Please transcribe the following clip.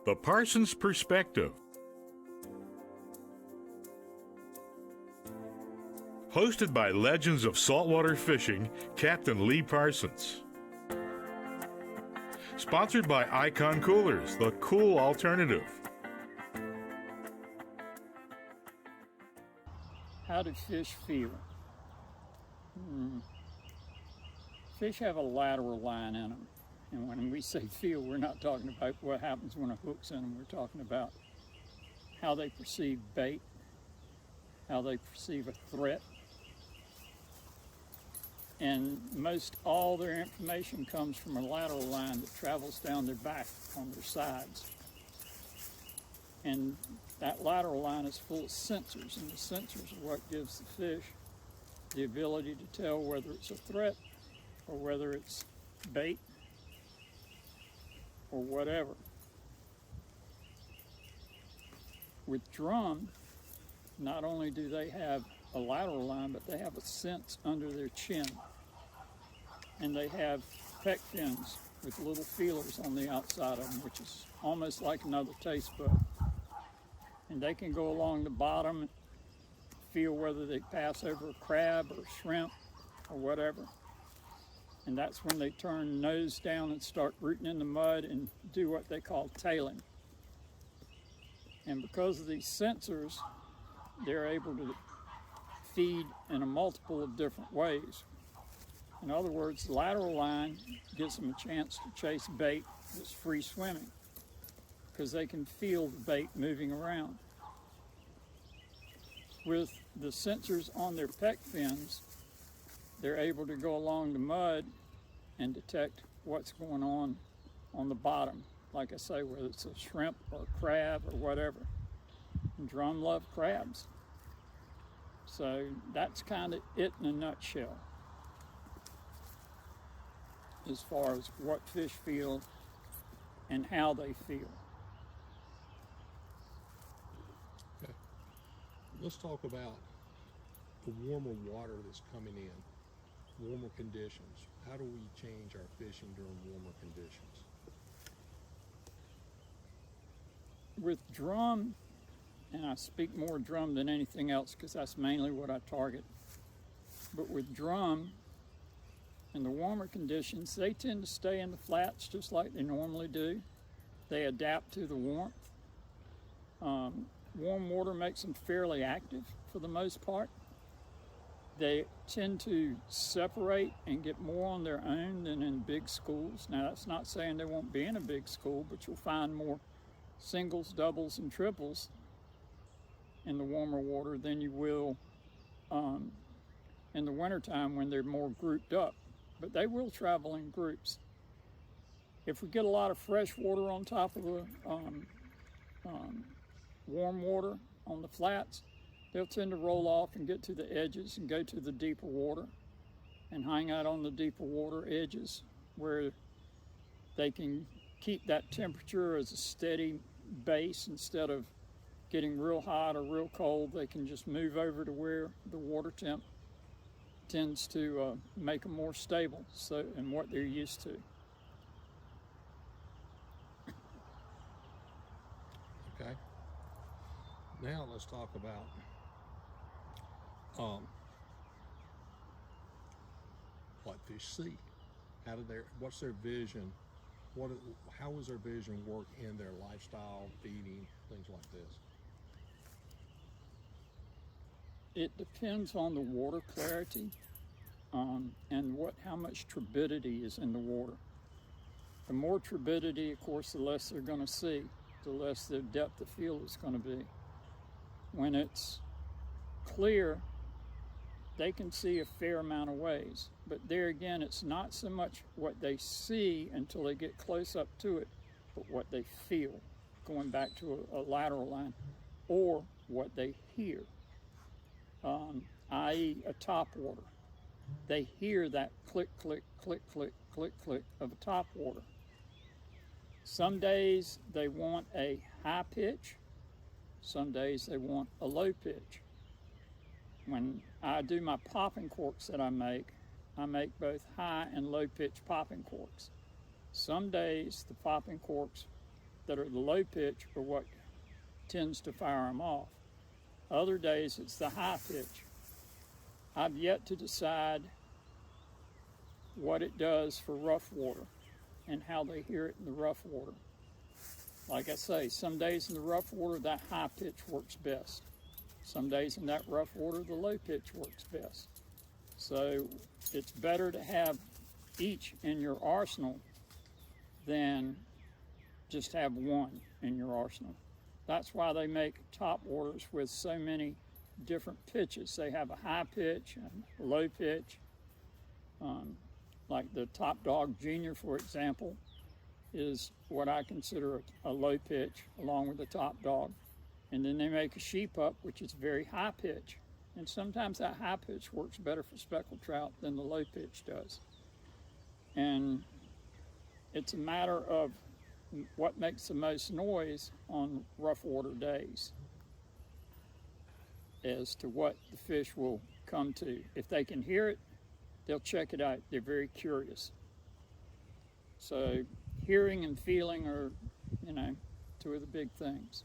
The Parsons Perspective. Hosted by Legends of Saltwater Fishing, Captain Lee Parsons. Sponsored by Icon Coolers, the cool alternative. How do fish feel? Fish have a lateral line in them. And when we say feel, we're not talking about what happens when a hook's in them. We're talking about how they perceive bait, how they perceive a threat. And most all their information comes from a lateral line that travels down their back on their sides. And that lateral line is full of sensors, and the sensors are what gives the fish the ability to tell whether it's a threat or whether it's bait or whatever. With drum, not only do they have a lateral line, but they have a sense under their chin. And they have pec fins with little feelers on the outside of them, which is almost like another taste bud. And they can go along the bottom and feel whether they pass over a crab or shrimp or whatever. And that's when they turn nose down and start rooting in the mud and do what they call tailing. And because of these sensors, they're able to feed in a multiple of different ways. In other words, the lateral line gives them a chance to chase bait that's free swimming because they can feel the bait moving around. With the sensors on their pec fins, they're able to go along the mud and detect what's going on the bottom. Like I say, whether it's a shrimp or a crab or whatever. And drum love crabs. So that's kind of it in a nutshell as far as what fish feel and how they feel. Okay. Let's talk about the warmer water that's coming in, warmer conditions. How do we change our fishing during warmer conditions? With drum, and I speak more drum than anything else because that's mainly what I target, but with drum, in the warmer conditions, they tend to stay in the flats just like they normally do. They adapt to the warmth. Warm water makes them fairly active for the most part. They tend to separate and get more on their own than in big schools. Now, that's not saying they won't be in a big school, but you'll find more singles, doubles, and triples in the warmer water than you will in the wintertime when they're more grouped up. But they will travel in groups. If we get a lot of fresh water on top of the warm water on the flats, they'll tend to roll off and get to the edges and go to the deeper water and hang out on the deeper water edges where they can keep that temperature as a steady base. Instead of getting real hot or real cold, they can just move over to where the water temp tends to make them more stable and what they're used to. Okay. Now let's talk about what fish see. What's their vision? How does their vision work in their lifestyle, feeding, things like this? It depends on the water clarity and how much turbidity is in the water. The more turbidity, of course, the less they're going to see, the less their depth of field is going to be. When it's clear, they can see a fair amount of ways. But there again, it's not so much what they see until they get close up to it, but what they feel, going back to a lateral line, or what they hear. I.e. a top water. They hear that click, click, click, click, click, click of a top water. Some days they want a high pitch. Some days they want a low pitch. When I do my popping corks that I make both high and low pitch popping corks. Some days the popping corks that are the low pitch are what tends to fire them off. Other days it's the high pitch. I've yet to decide what it does for rough water and how they hear it in the rough water. Like I say, some days in the rough water that high pitch works best. Some days in that rough water the low pitch works best. So it's better to have each in your arsenal than just have one in your arsenal. That's why they make top waters with so many different pitches. They have a high pitch and a low pitch. Like the Top Dog Junior, for example, is what I consider a low pitch along with the Top Dog. And then they make a sheep up, which is very high pitch. And sometimes that high pitch works better for speckled trout than the low pitch does. And it's a matter of what makes the most noise on rough water days as to what the fish will come to. If they can hear it, they'll check it out. They're very curious. So hearing and feeling are, two of the big things.